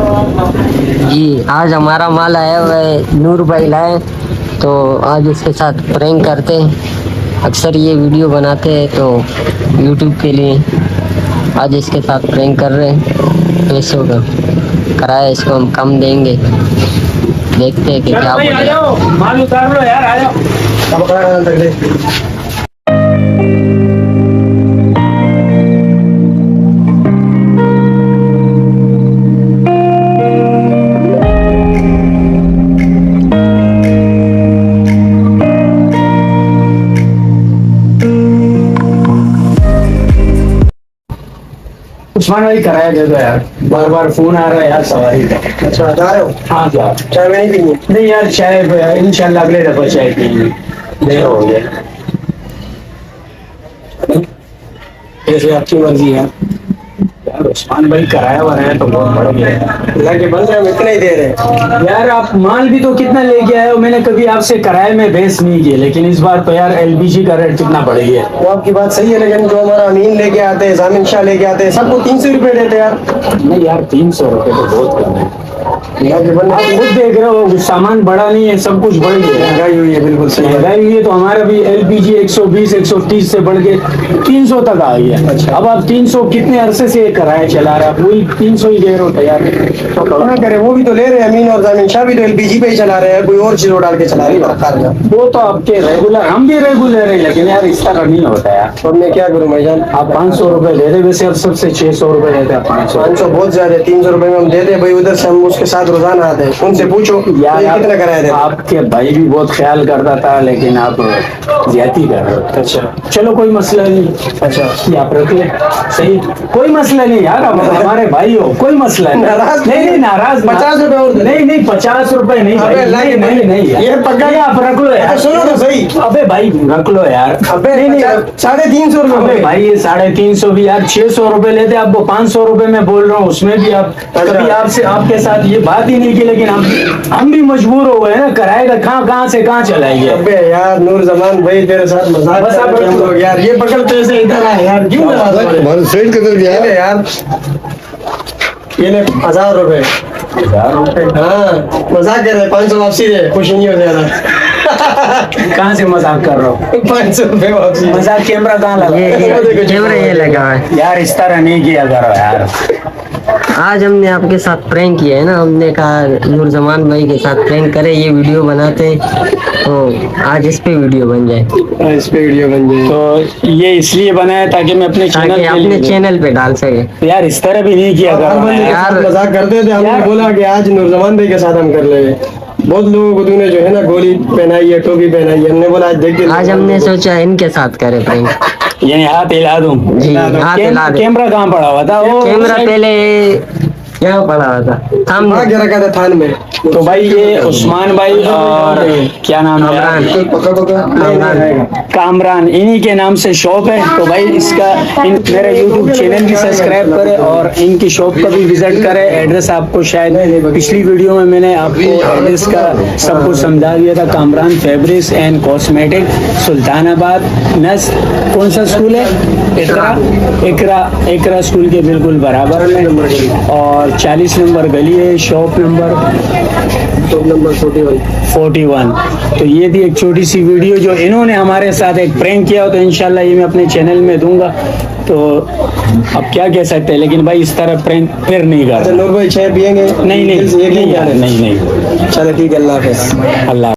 जी आज हमारा माल आया हुआ है, नूर भाई लाए, तो आज इसके साथ प्रैंक करते हैं। अक्सर ये वीडियो बनाते हैं तो यूट्यूब के लिए, आज इसके साथ प्रैंक कर रहे हैं। पैसों का किराया इसको हम कम देंगे, देखते हैं कि क्या बोलेगा। माल उतार लो यार, आ जाओ। उस्मान भाई किराया दे दो यार, बार बार फोन आ रहा है यार सवारी का। अच्छा जा रहे हो? हाँ जा। चाय में नहीं पीनी? नहीं यार, चाय इंशाल्लाह अगले दफा चाय पीएंगे। देर हो गया। जैसे आपकी मर्जी है यार। उस्मान भाई किराया बनाया तो बहुत बढ़ गया लगे बन रहे हम इतना ही दे रहे हैं यार। आप माल भी तो कितना लेके आए हो, मैंने कभी आपसे किराए में बहस नहीं की, लेकिन इस बार तो यार एलपीजी का रेट कितना बढ़ गया। वो आपकी बात सही है, लेकिन जो हमारा अमीन लेके आते हैं, जामिन शाह लेके आते हैं, सबको 300 रुपए देते हैं यार। नहीं यार, 300 रुपये तो बहुत कम है। लगे बन आप खुद देख रहे हो, सामान बढ़ा नहीं है, सब कुछ बढ़ गया। महंगाई हुई है, बिल्कुल सही है। महंगाई हुई है तो हमारा भी एलपीजी 120 130 से बढ़ के 300 तक आ गया। अच्छा। अब आप 300 कितने अरसे से किराया चला रहा है, वही 300 ही दे रहे हो तैयार। तो क्या करे, वो भी तो ले रहे हैं, अमीन और जामिन शाह भी तो एलपीजी पे ही चला रहे हैं, कोई और चीज डाल के चला रही है। वो तो आपके रेगुलर, हम भी रेगुलर है, लेकिन यार इस तरह नहीं होता यार। तो मैं क्या करूँ भाईजान? आप 500 रुपए ले रहे, वैसे अब सबसे 600 रुपए लेते हैं। 500 बहुत ज्यादा है, 300 रुपए में हम देते हैं भाई। उधर से हम उसके साथ रोजाना आते हैं, उनसे पूछो यार ये कितना कराया देते हैं। आपके भाई भी बहुत ख्याल करता था, लेकिन आप ज्यादा कर रहे हो। अच्छा चलो कोई मसला नहीं। अच्छा, ये आप रख ले, सही, कोई मसला नहीं यार। आप हमारे भाई हो, कोई मसला नहीं। नाराज नहीं नाराज 50 रुपए और दे। नहीं नहीं, 50 रुपए नहीं भाई, अबे नहीं नहीं नहीं यार। ये पक्का नहीं, आप रख लो यार। अबे सुनो तो सही। अबे भाई रख लो यार। अबे नहीं नहीं, 350 अबे रुपए भाई ये 350 भी यार, 600 रुपए लेते, आपको 500 रुपए में बोल रहा हूँ, उसमें भी आप कभी आपसे आपके साथ ये बात ही नहीं की, लेकिन हम भी मजबूर हो गए ना। किराए का कहाँ से कहाँ चलाएंगे। अबे यार नूर जमान भाई तेरे साथ मजाक बस आप कर रहे हैं हम लोग यार। ये पकड़ पैसे इधर आ यार, क्यों नाराज हो रहे हो? फ्रेंड किधर गया ये ले यार, ये ले 1000 रुपए। 1000 रुपए हाँ मजाक कर रहे हैं, 500 वापसी दे, खुश नहीं हो जाना। कहाँ से मजाक कर रहा हूँ? 500 रुपए वापसी। मजाक कैमरा कहाँ लगा? ये कैमरा ये लगा है यार इस तरह नहीं किया करो यार। आज हमने आपके साथ प्रैंक किया है ना, हमने कहा नूर जमान भाई के साथ प्रैंक करे, ये वीडियो बनाते हैं, तो आज इस पे वीडियो बन जाए। इस पे वीडियो बन जाए तो ये इसलिए बनाया ताकि मैं अपने चैनल ताकि पे अपने चैनल पे डाल सके। तो यार इस तरह भी नहीं किया करो बंदे के यार। साथ मजाक करते थे, हमने यार। बोला कि आज नूरजमान भाई के साथ हम कर ले। बहुत लोगों को तूने जो है ना गोली पहनाई है, टोपी पहनाई है, हमने बोला आज देख के आज हमने सोचा इनके साथ करे प्रैंक। यानी हाथ हिला दूं? जी हाथ हिला दे। कैमरा कहाँ पड़ा हुआ था? वो कैमरा पहले यहाँ पड़ा हुआ था वहाँ सामने। क्या रखा था थान में। तो भाई ये उस्मान भाई और क्या नाम है यार? कामरान, इन्हीं के नाम से शॉप है। तो भाई इसका मेरा यूट्यूब चैनल भी सब्सक्राइब करें और इनकी शॉप का भी विजिट करें। एड्रेस आपको शायद पिछली वीडियो में मैंने आपको एड्रेस का सब कुछ समझा दिया था। Kamran fabrics and cosmetic, Sultanabad नस, कौन सा स्कूल है? एकरा स्कूल के बिल्कुल बराबर में, और 40 नंबर गली है, शॉप नंबर 41। तो ये थी एक छोटी सी वीडियो जो इन्होंने हमारे साथ एक प्रैंक किया हो, तो इंशाल्लाह ये मैं अपने चैनल में दूंगा। तो अब क्या कह सकते हैं, लेकिन भाई इस तरह प्रैंक फिर नहीं कर। नूर भाई चाय पियेंगे? नहीं नहीं नहीं नहीं, नहीं। चलो ठीक है, अल्लाह हाफिज़। अल्लाह।